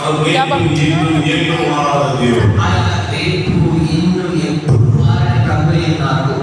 ఆయన రేపు ఇన్ను ఎప్పుడు మారని ప్రభు ఉన్నాడు.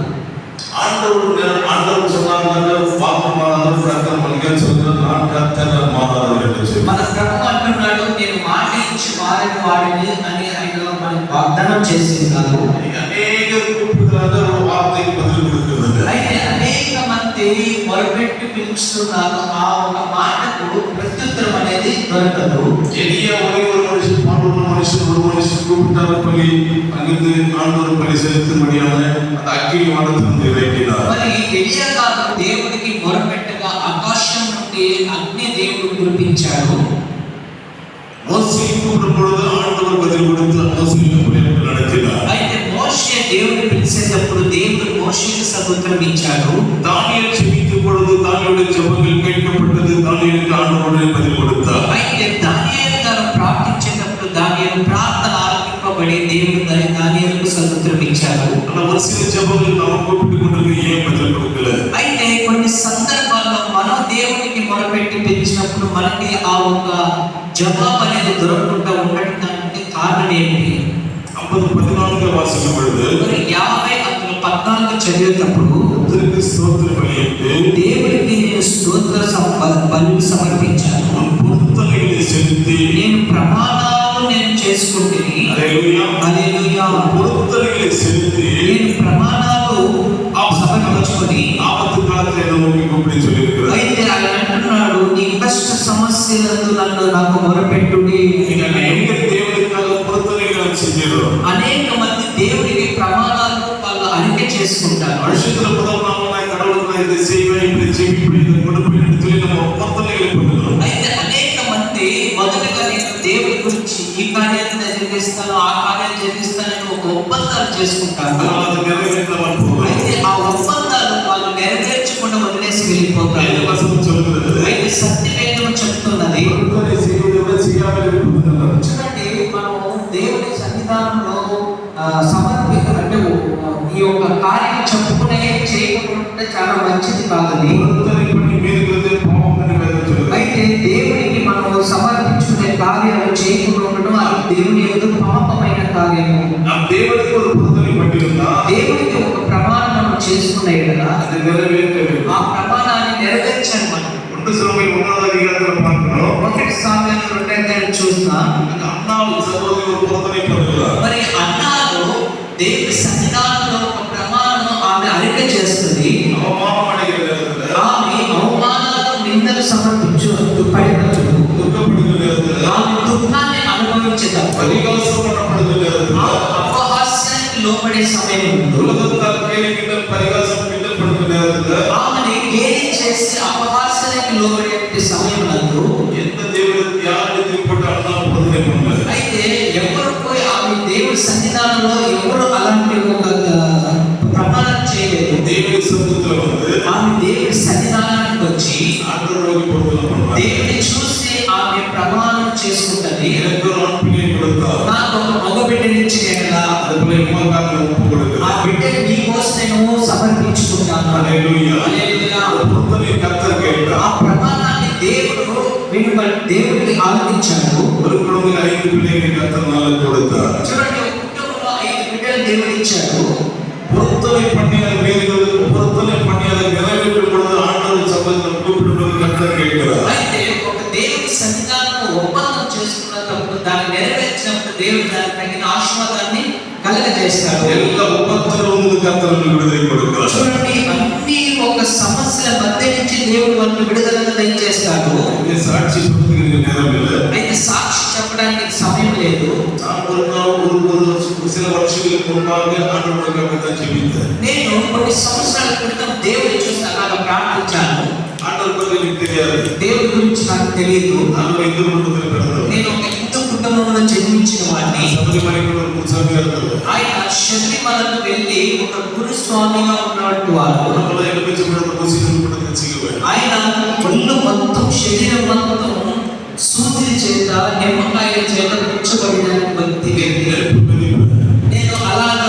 ஆண்டவர் சொன்னாங்க பாவம் மாறாது ரத்தம் மல்லிகை சொல்கிறார் நான் கர்த்தர் மாறாது என்று சொல்லி మన ప్రభు అంటున్నాడు నేను మాట ఇచ్చి మారని వాడిని అని ఆయన మనకు వాగ్దానం చేసి ఉన్నారు. అనేక కూపుతున్నారు వార్తకి బదులు கொடுக்கிறது. అయితే అనేక మంది మొరపెట్టి పిలుస్తున్నారు. ఆ ఒక మాటకు ప్రత్యుత్తరం అనేది దొరకదు. எளிய ஒரே ஒரு மனுஷன் பாடுள்ள மனுஷன் ஒரு மனுஷன் கூப்பிட்டார் பலி அங்கிருந்து ஆண்டவர் பலி செலுத்தும்படியான அந்த அக்கினி வானத்திலிருந்து இறங்கினார். మరి ఎలియా కాదు దేవుడికి మొరపెట్టగా ఆకాశం నుండి అగ్ని దేవుడు కురిపించాడు. మోషే కూపిన పొழுது ఆండవర్ బదులు கொடுத்து మోషేని పులియట్టు நடத்தினார். అయితే మోషే దేవుడిని పిలిచేటప్పుడు దేవుడు మోషేకి సదుత్తరం ఇచ్చాడు. தானியேல் ஜெபித்த பொழுது தானியேலுடைய ஜெபங்கள் கேட்கப்பட்டது. தானியேலுக்கு ஆண்டவர் பதில் கொடுத்தார். అయితే దానియేలు గారు ప్రార్థించేటప్పుడు దానియేలు ప్రార్థన ఆలకింపబడి దేవుడు దానియేలుకు సదుత్తరం ఇచ్చాడు. అలా ஒரு சில ஜெபங்கள் நாம் கூப்பிட்டு கொண்டிருக்க ஏன் பதில் கொடுக்கல? అయితే కొన్ని సందర్భాల్లో మనం దేవునికి మొరపెట్టి పిలిచినప్పుడు మనకి ఆ ఒక జవాబు అనేది దొరకకుండా ఉండడానికి కారణం ఏంటి? 14 వాక్యం పొழுது 14 చదివేటప్పుడు స్తోత్ర బలియిட்டு దేవునికి నేను స్తోత్ర బలి సమర్పించాను. పొరుతలైన సెలుతి నేను ప్రమాణాలు నేను చేసుకుంటుని. హల్లెలూయా హల్లెలూయా. పొరుతలైన సెలుతి నేను ప్రమాణాలు సమర్పించుకొని ఆపత్తు కాలத்துல నోకి కూపిడి சொல்லியிருக்கிறார். అయితే ఆయన అంటున్నాడు నీ కష్ట సమస్యలందు నన్ను నాకు మొరపెట్టుడి. అనేక దేవుడికి పొరుతలైన செஞ்சிரோ. అనేక మంది దేవుడికి ప్రమాణాలు వాళ్ళు అరికె చేసుకుంటారు. పరిశుద్ధ పదనామమున கடவுளுக்கு இதை செய்வேன் இப்படி செய்வேன் இது கொடுப்பேன் சொல்லி நம்ம పొరుతలైన పొందుతాం. అయితే అనేక మంది మొదటగా నేను దేవుడి గురించి ఈ కార్యాన్ని జరిగిస్తాను ఆ కార్యాన్ని జరిగిస్తానని ఒక ఒప్పందాలు చేసుకుంటారు. అది నెరవేర్చడం అయితే ఆ ఒప్పందాలు వాళ్ళు నెరవేర్చకుండా వదిలేసి వెళ్ళిపోతారు. అయితే సత్యవేదం చెప్తున్నది చూడండి మనం దేవుడి సన్నిధానంలో అంటే ఈ యొక్క కార్యం చెప్పుకునే చేయకుండా చాలా మంచిది కాదని. అయితే దేవుడికి మనం సమర్పించుకునే కార్యాలు చేయకుండా ఉండడం అది దేవుని ఎదురు పాపమైన కార్యము. దేవుడికి ఒక పొరుతని పట్టి ఉందా? దేవుడికి ఒక ప్రమాణం మనం చేసుకునే కదా అది నెరవేర్చలేదు. ఆ ప్రమాణాన్ని నెరవేర్చాలి మనం. 1 సమూయేలు 1వ అధ్యాయంలో పాఠంలో 1 సమూయేలు 2వ అధ్యాయం చూస్తా అన్నాలు సహోదరులు ఒక పొరుతని పొందుతారు. మరి అన్నాలు దేవుని సన్నిధానంలో ఒక ప్రమాణం ఆమె అరిక చేస్తుంది. అవమానం అడిగేది ఆమె అవమానాలు నిందలు సమర్పించు పడినప్పుడు ఆమె దుఃఖాన్ని అనుభవించేటప్పుడు పరిహాసపడపడదు. అపహాస్యానికి లోబడే సమయం ఆమెని గేలి చేసి అపహాస్యానికి లోబడే సమయంలో ఎంత దేవుడు ధ్యానం తిరిగిపోతే అన్నాలు పొందలే. అయితే ఎవరు పోయి ఆమె దేవుడి సన్నిధానంలో ఎవరు అలాంటి ఒక ప్రమాణం చేయలేదు. దేవుడి సన్నిధిలో ఉంది. ఆమె దేవుడి సన్నిధానానికి వచ్చి ఆందోళనకి పోతున్నారు. దేవుని చూసి ఆమె ప్రమాణం చేసుకుంటది. నాకు ఒక మగ బిడ్డనిచ్చి ఆ బిడ్డని నీ కోసం నేను సమర్పించుకుంటాను. హల్లెలూయా. హల్లెలూయా. ఆ ప్రమాణాన్ని దేవుడు దేవుడికి ఆలోచించాడు. చూడండి, కుటుంబంలో 5 బిడ్డలు దేవుడు ఇచ్చాడు. பொருத்தலை பண்ணியாத வேறுகள் பொருத்தலை பண்ணியாத நிறைவேற்றும் பொழுது ஆண்டவர் சபையில் கூப்பிடுவது கர்த்தர் கேட்கிறார். అయితే ఒక దేవుని సన్నిధానంలో ఒప్పందం చేసుకున్నప్పుడు దాన్ని నెరవేర్చినప్పుడు దేవుడు దానికి తగిన ఆశీర్వాదాన్ని కలగజేస్తాడు. எல்லா உபத்திரவமும் கர்த்தர் விடுதலை கொடுக்கிறார். చూడండి అన్ని ఒక సమస్యల మధ్య నుంచి దేవుడు మనకు విడుదలను దయచేస్తాడు. ఈ సాక్షి చెప్పడానికి నేరం లేదు. అయితే సాక్షి చెప్పడానికి సమయం లేదు. சில வருஷங்களுக்கு முன்பாக ஆண்டவருக்கு அப்படித்தான் ஜெபித்தேன். నేను కొన్ని సంవత్సరాల క్రితం దేవుని చూసి అలాగా ప్రార్థించాను. ஆண்டவர் பற்றி எனக்கு தெரியாது. దేవుడి గురించి నాకు తెలియదు. நான் இந்து குடும்பத்தில் பிறந்தவன். నేను ఒక హిందూ కుటుంబంలో జన్మించిన వాడిని. శబరిమలకి ஒரு முன்சாமி இருந்தார். ఆయన శబరిమలకు వెళ్ళి ఒక గురుస్వామిగా ఉన్నట్టు వారు. நம்மள எலுமிச்சம்பழத்தை பூசி குடும்பத்தை செய்வேன். ఆయన ఒళ్ళు మొత్తం శరీరం మొత్తం సూది చేత నిమ్మకాయ చేత ముచ్చబడిన వ్యక్తి. నేను అలాగా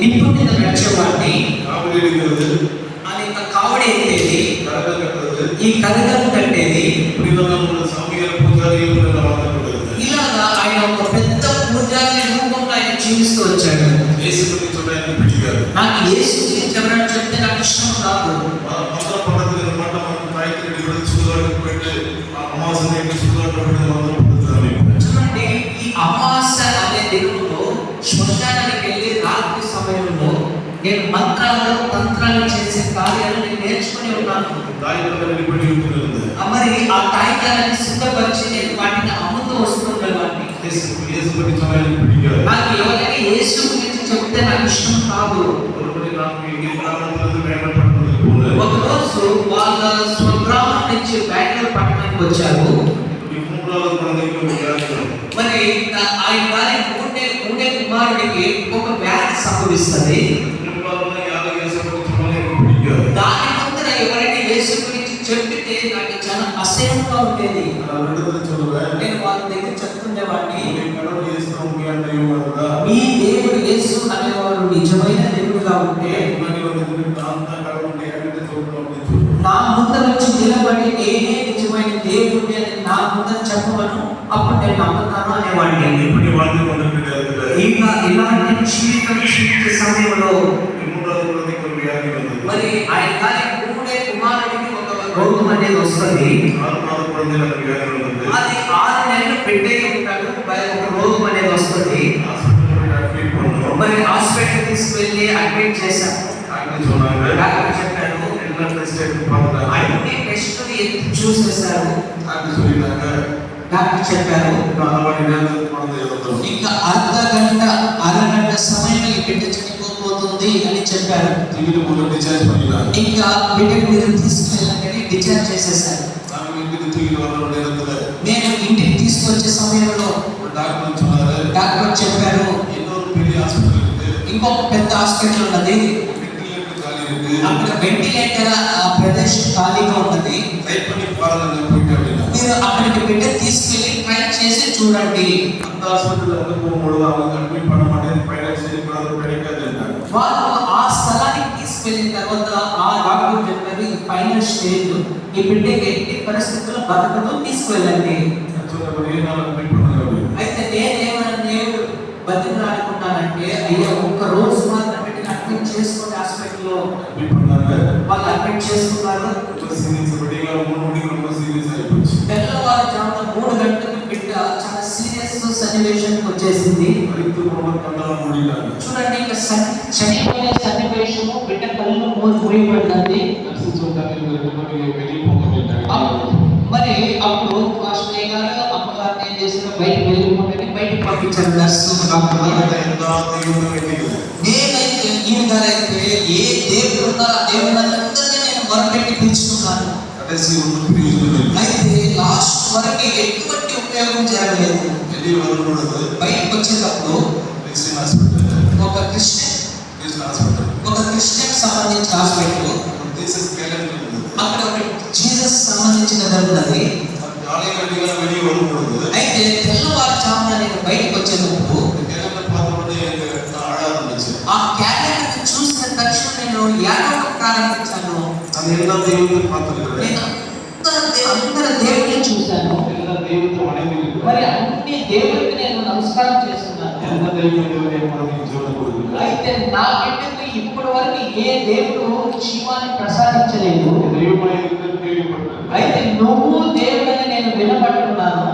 నిప్పు మీద నడిచేవాడిని. అది కావడి ఎత్తేది, ఈ కరగం కట్టేది. ఇలాగా జీవిస్తూ వచ్చాడు. యేసు గురించి చూడడానికి పిడిగారు. నాకు యేసు గురించి ఎవరైనా చెప్తే నాకు ఇష్టం రాదు. మొదల పద్ధతి అనమాట. మనం తాయికి ఇప్పుడు చూడడానికి పెట్టి అమావాస్య చూడడానికి పెట్టి మొదలు పద్ధతి. చూడండి, ఈ అమావాస్య అనే దినంలో శ్మశానానికి వెళ్ళి రాత్రి సమయంలో నేను మంత్రాలు తంత్రాలు చేసే కార్యాలు నేను నేర్చుకుని ఉన్నాను. మరి ఆ తాయికాలని సిద్ధపరిచి నేను వాటిని అమ్ముతూ వస్తుండేవాడిని. నాకు ఎవరైనా యేసు గురించి చెప్తే నాకు ఇష్టం కాదు. ఒకరోజు వాళ్ళ స్వగ్రామం నుంచి బెంగళూరు పట్టణానికి వచ్చారు. మరి ఆయన గారి మూడే కుమారుడికి ఒక వ్యాధి సంభవిస్తుంది. దాని ముందర ఎవరైనా యేసు గురించి చెప్పితే నాకు చాలా అసహ్యంగా ఉండేది. నేను వాళ్ళ దగ్గర చెప్తుండేవాడిని, మీ దేవుడు యేసు అనేవాడు నిజమైన దేవుడుగా ఉంటే నా ముందర వచ్చి నిలబడి నేనే నిజమైన దేవుడిని అని నా ముందర చెప్పమను, అప్పుడు నేను నమ్ముతాను అనేవాడిని. ఇంకా ఇలాంటి జీవిత సమయంలో మరి ఆయన గారి మూడే కుమారుడికి ఒక రోగం అనేది వస్తుంది. అది 6 నెలలు పెట్టే ఉంటాడు. ఒక రోగం అనేది వస్తుంది. మరి హాస్పిటల్ తీసుకువెళ్ళి అడ్మిట్ చేశాము. డాక్టర్ చెప్పాడు, అన్ని టెస్టులు ఎత్తి చూసేశారు. డాక్టర్ చెప్పారు, ఇంకా అరగంట సమయం ఈ బిడ్డ చనిపోతుంది అని చెప్పారు. ఇంకా బిడ్డకు మీరు తీసుకెళ్ళండి డిశ్చార్జ్ చేసేసారు. నేను ఇంటికి తీసుకొచ్చే సమయంలో డాక్టర్ చెప్పారు, ఇంకొక పెద్ద హాస్పిటల్ ఉన్నది, అక్కడ వెంటిలేటర్ ప్రదేశం ఖాళీగా ఉన్నది, మీరు అక్కడికి బిడ్డ తీసుకెళ్ళి ట్రై చేసి చూడండి. వాళ్ళు ఆ స్థలానికి తీసుకెళ్ళిన తర్వాత ఆ డాక్టర్ చెప్పారు, ఈ ఫైనల్ స్టేజ్, ఈ బిడ్డకి ఎట్టి పరిస్థితుల్లో బతకదు, తీసుకువెళ్ళండి. అయితే నేను బతిమలాడుకున్నానంటే, అయ్యా ఒక్క రోజు మాత్రం బిడ్డని అడ్మిట్ చేసుకుని హాస్పిటల్లో వాళ్ళు అడ్మిట్ చేసుకున్నారు. తెల్లవారుజామున 3 గంటలకు బిడ్డ చాలా సీరియస్ సన్నివేశానికి వచ్చేసింది. చూడండి, ఇంకా చనిపోయే సన్నివేశము, బిడ్డ కళ్ళు మూయబడింది. మరి అప్పుడు పాస్టర్ గారు అమ్మగారిని ఏం చేసిన, బయటకు పంపించారు నర్సు డాక్టర్. నేనైతే ఈయన గారైతే ఏ దేవుడు ఉన్నారో ఆ దేవుళ్ళందరినీ నేను మొరపెట్టి పిలుచుకున్నాను. అయితే లాస్ట్ వరకు ఎటువంటి ఉపయోగం జరగలేదు. బయటకు వచ్చేటప్పుడు ఒక క్రిస్టియన్ సంబంధించిన హాస్పిటల్, అక్కడ ఒక జీసస్ సంబంధించిన ఉన్నది. అయితే తెల్లవారుజామున నేను బయటకు వచ్చేటప్పుడు ఆ క్యాలెండర్ చూసిన తక్షణం నేను ఏడవడం ప్రారంభించాను. అందరి దేవుడిని చూశాను. మరి అన్ని దేవుడికి నేను నమస్కారం చేస్తున్నాను. అయితే నా బిడ్డకు ఇప్పటి వరకు ఏ దేవుడు జీవాన్ని ప్రసాదించలేదు. అయితే నువ్వు దేవుడని నేను వినబడుతున్నాను.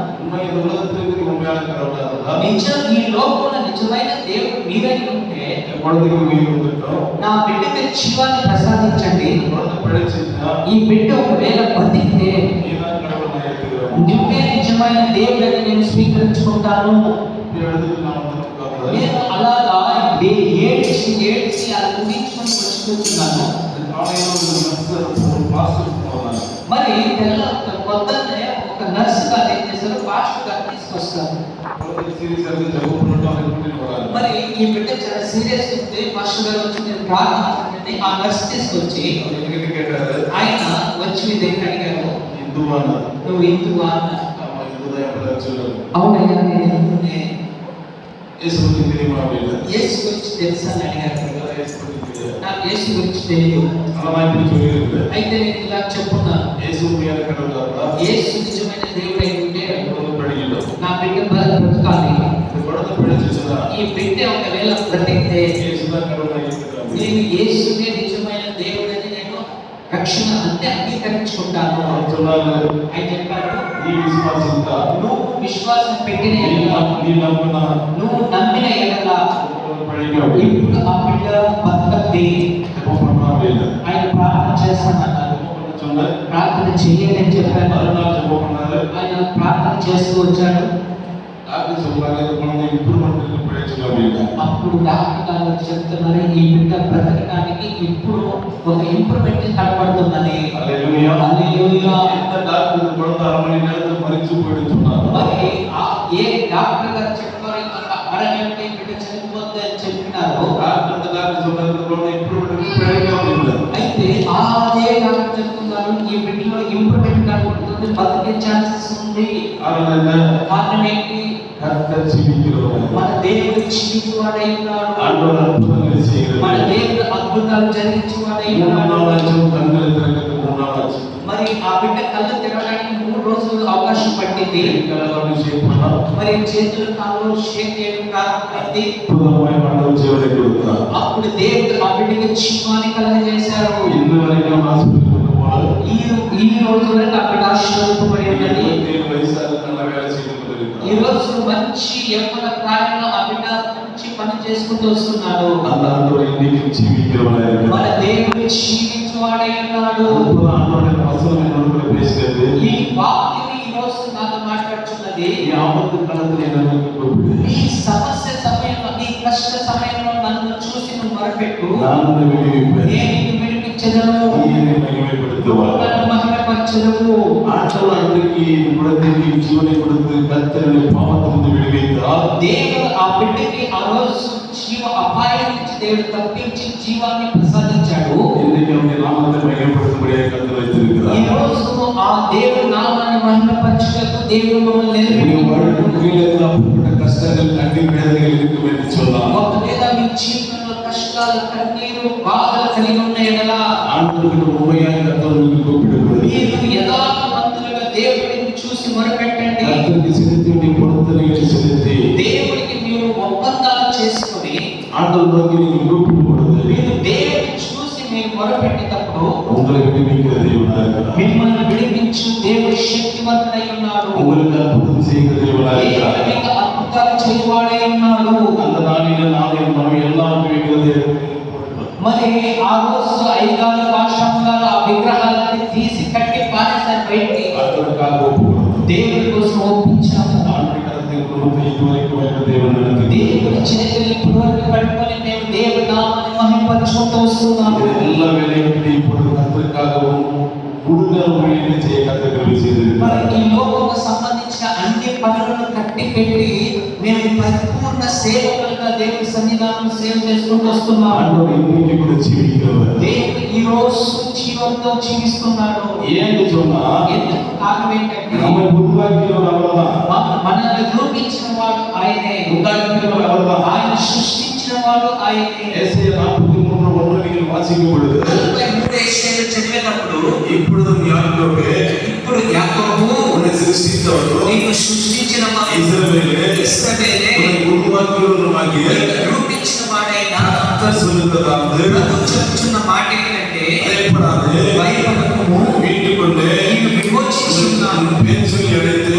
నిజం, ఈ లోకంలో నిజమైన దేవుడు మీరై ఉంటే నా బిడ్డకి జీవాన్ని ప్రసాదించండి. ఈ బిడ్డ ఒకవేళ బతికితే నువ్వే నిజమైన దేవుడని నేను స్వీకరించుకుంటాను. నేను అలాగా ఏడ్చి అలా ముగించుకొని వచ్చిపోతున్నాను. మరి పొద్దున్నే ఒక నర్సు గారు ఏం చేశారు, పాస్టర్ గారు తీసుకొస్తారు. మరి ఈ బిడ్డ చాలా సీరియస్ ఉంది, పాస్టర్ గారు వచ్చి నేను ప్రార్థించండి. ఆ నర్సు తీసుకొచ్చి ఆయన వచ్చి మీ దగ్గర అడిగారు, నువ్వు హిందువా అన్నారు. అవునయ్యా, నేను హిందువునే. యేసు గురించి తెలుసా అని అడిగారు. నాకు యేసు గురించి తెలియదు. అయితే నేను ఇలా చెప్పున్నాను, యేసు నిజమైన దేవుడై ఉంటే నా బిడ్డ బ్రతకాలి. மரிச்சா ఈ బిడ్డ ఒకవేళ బ్రతికితే இயேசுதான் கடவுளாக இருக்கிறார். నేను యేసునే నిజమైన దేవుడని నేను రక్షణ అంటే అంగీకరించుకుంటాను. அவர் சொன்னாரு, ఆయన చెప్పాడు, நீ விசுவாசித்தா, నువ్వు విశ్వాసం పెట్టిన நீ ఎడల, நீ நம்பினா నువ్వు నమ్మిన ఎడల பழிக்க முடியும். ఇప్పుడు ఆ బిడ్డ బతకద్ది. ஜெபம் இல்லை. ఆయన ప్రార్థన చేస్తానన్నారు. சொன்ன ప్రార్థన చెయ్యని చెప్పాను. மறுநாள் ஜெபம் பண்ணாரு. ఆయన ప్రార్థన చేస్తూ వచ్చాడు. டாக்டர் சொல்றாங்க, இந்த குழந்தை இம்ப்ரூவ்மெண்ட்டுக்கு பிழைச்சு அப்படின்னா. అప్పుడు డాక్టర్ గారు చెప్తున్నారు, ఈ బిడ్డ బ్రతకడానికి ఇప్పుడు ఒక ఇంప్రూవ్మెంట్ కనబడుతున్నది. హల్లెలూయా. హల్లెలూయా. எந்த டாக்டர் இந்த குழந்தை அரை மணி நேரத்துல மரிச்சு போயிடுன்னு சொன்னாங்க. మరి ఏ డాక్టర్ గారు చెప్పారు ఒక అరగంట ఈ బిడ్డ చనిపోద్ది అని చెప్పినారు. டாக்டர் சொல்றாரு, இந்த குழந்தை இம்ப்ரூவ்மெண்ட்டுக்கு பிழைக்க அப்படின்னா. అయితే అదే డాక్టర్ చెప్తున్నారు, ఈ బిడ్డలో ఇంప్రూవ్మెంట్ కనబడుతుంది, బతికే ఛాన్సెస్ ఉంది. காரணம் என்ன? కారణం ఏంటి? கர்த்தர் ஜீவிக்கிறவர். మన దేవుడు జీవించువాడై ఉన్నాడు. ஆண்டவர் அற்புதங்களை செய்கிறார். మన దేవుడు అద్భుతాలు జరిగించువాడై ఉన్నాడు. 3 நாளாச்சும் கண்களை திறக்கிறதுக்கு 3 நாளாச்சு. మరి ఆ బిడ్డ కళ్ళు తెరవడానికి 3 రోజులు అవకాశం పట్టింది. கலகாலம் விஷயம் பண்ணா మరి చేతులు కాళ్ళు షేక్ చేయడం ప్రారంభమైంది. அற்புதமாய் ஆண்டவர் ஜீவனை கொடுத்தார். అప్పుడు దేవుడు ఆ బిడ్డకి జీవాన్ని కలగజేశారు. இன்ன வரைக்கும் ஹாஸ்பிட்டலுக்கு போனாரு. ఈ రోజు వరకు ఆ బిడ్డ ఆశీర్వదింపబడి ఉన్నది. 27 వయసాలు நல்ல వేலை செய்து கொண்டிருக்கிறார். ఈ రోజు మంచి యవ్వన ప్రాయంలో ఆ బిడ్డ మంచి పని చేసుకుంటూ వస్తున్నాడు. அந்த ஆண்டவர் இன்னைக்கு ஜீவிக்கிறவராய் இருக்கிறார். మన దేవుడు జీవించువాడై ఉన్నాడు. அற்புத ஆண்டவருடைய வசனம் என்னோடு பேசுகிறது. ఈ వాక్యం ఈ రోజు నాతో మాట్లాడుతున్నది. ఈ ఆపత్తు కాలத்தில் என்னை கூப்பிடு. నీ సమస్య సమయంలో, నీ కష్ట సమయంలో నన్ను చూసి నువ్వు మొరపెట్టు, நான் உன்னை விடுவிப்பேன். నేను నిన్ను విడిపించెదను, நீ என்னை மகிமைப்படுத்துவாய். నన్ను మహిమపరచెదవు. ஆண்டவர் அன்றைக்கு இந்த குழந்தைக்கு ஜீவனை கொடுத்து கர்த்தருடைய பாவத்திலிருந்து விடுவித்தார். దేవుడు ఆ బిడ్డకి ఆ రోజు జీవ అపాయం నుంచి దేవుడు తప్పించి జీవాన్ని ప్రసాదించాడు. இன்னைக்கு அவருடைய நாமத்தை மகிமைப்படுத்தும்படியாக கர்த்தர் ఈ வைத்திருக்கிறார். రోజు ఆ దేవుడి నామాన్ని మహిమపరచుటకు దేవుడు మమ్మల్ని உங்கள் నిలబెట్టాడు. வாழ்க்கையில் அப்படிப்பட்ட கஷ்டங்கள் கண்ணீர் வேதனைகள் இருக்கும் என்று சொன்னார். ఒకవేళ మీ జీవితంలో కష్టాలు, కన్నీరు, బాధలు కలిగి ఉన్న ఎడల ஆண்டவருக்கு உண்மையாக கர்த்தருக்கு கூப்பிடுகிறது. మీరు యథార్థవంతులుగా దేవుడిని చూసి మొరపెట్టండి. கர்த்தருக்கு செலுத்தி வேண்டிய பொருத்தனைகளை செலுத்தி దేవుడికి మీరు ఒప్పందాలు చేసుకొని ஆண்டவர் நோக்கி நீங்கள் கூப்பிடும் பொழுது మీరు దేవుడిని చూసి మీరు మొరపెట్టేటప్పుడు உங்களை விடுவிக்கிற தேவனாக இருக்கிறார். మిమ్మల్ని విడిపించు దేవుడు శక్తివంతుడై ఉన్నాడు. உங்களுக்கு அற்புதம் செய்கிற தேவனாக దేవుడు இருக்கிறார். మీకు అద్భుతాలు చేయవాడై ఉన్నాడు. அந்த நாளிலே நான் என் மனம் எல்லாம் விடுவிக்கிறது. మరి ఆ రోజు ఐదారు భాషంగాలు ఆ విగ్రహాలని తీసి కట్టి పారేశారు బయటికి. கர்த்தருக்காக ஒப்புக்கொடுத்தோம். దేవుడి కోసం ఒప్పించాము. ஆண்டவர் கருத்தை குடும்பத்தை இதுவரைக்கும் வைத்த தேவன் நடத்தி దేవుడి చేతులు ఇప్పుడు వరకు పట్టుకొని మేము దేవుడి నామాన్ని మహిమపరచుకుంటూ వస్తున్నాము. எல்லா வேலையும் இப்பொழுது கர்த்தருக்காகவும் முழுக்க ஊழியத்தை செய்ய கர்த்தர் கிருபை మరి செய்திருக்கிறார். ఈ లోకంకు సంబంధించిన అన్ని పనులను కట్టి పెట్టి మేము పరిపూర్ణ సేవకులుగా దేవుడి సన్నిధానం సేవ చేసుకుంటూ వస్తున్నాము. ஆண்டவர் இன்னைக்கு கூட ஜீவிக்கிறவர். దేవుడు ఈ రోజు జీవంతో జీవిస్తున్నాడు. ஏன்னு சொன்னா ఎందుకు కారణం ఏంటంటే நம்மை உருவாக்கியவர் அவர்தான். మనల్ని రూపించిన వాడు ఆయనే, உண்டாக்கியவர் அவர்தான். ఆయన సృష్టించిన వాడు ఆయనే. ஏசாயா 43:1 நீங்கள் வாசிக்கும் பொழுது 43 ఏశాయాలు చదివేటప్పుడు இப்பொழுதும் யாக்கோபே ఇప్పుడు యాకోబు உன்னை சிருஷ்டித்தவரோ నీకు సృష్టించిన వాడు இஸ்ரவேலே ఇశ్రాయేలే, உன்னை உருவாக்கியவருமாகிய రూపించిన వాడైన கர்த்தர் சொல்லுகிறதாவது ప్రభు చెప్తున్న మాట ఏంటంటే பயப்படாதே, భయపడకుము, மீட்டுக் கொண்டே నేను విమోచించి ఉన్నాను, உன் பேர் சொல்லி அழைத்து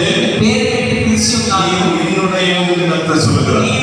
పేరు పెట్టి పిలిచి ఉన్నాను, நீ என்னுடைய என்று கர்த்தர் சொல்லுகிறார். నీ